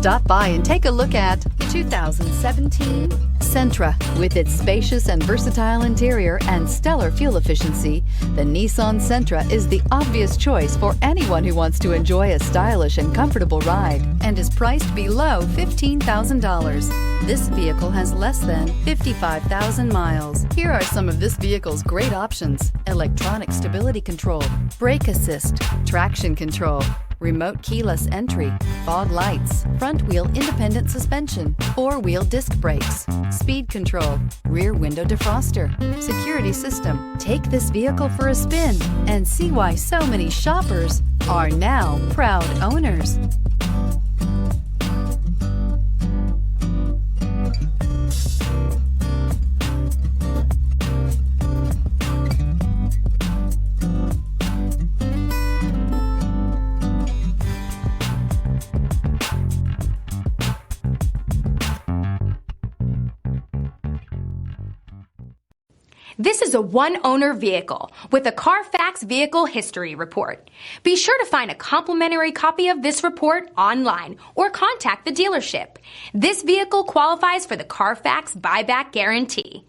Stop by and take a look at the 2017 Sentra. With its spacious and versatile interior and stellar fuel efficiency, the Nissan Sentra is the obvious choice for anyone who wants to enjoy a stylish and comfortable ride and is priced below $15,000. This vehicle has less than 55,000 miles. Here are some of this vehicle's great options: electronic stability control, brake assist, traction control, remote keyless entry, fog lights, front wheel independent suspension, four-wheel disc brakes, speed control, rear window defroster, security system. Take this vehicle for a spin and see why so many shoppers are now proud owners. This is a one-owner vehicle with a Carfax Vehicle History Report. Be sure to find a complimentary copy of this report online or contact the dealership. This vehicle qualifies for the Carfax Buyback Guarantee.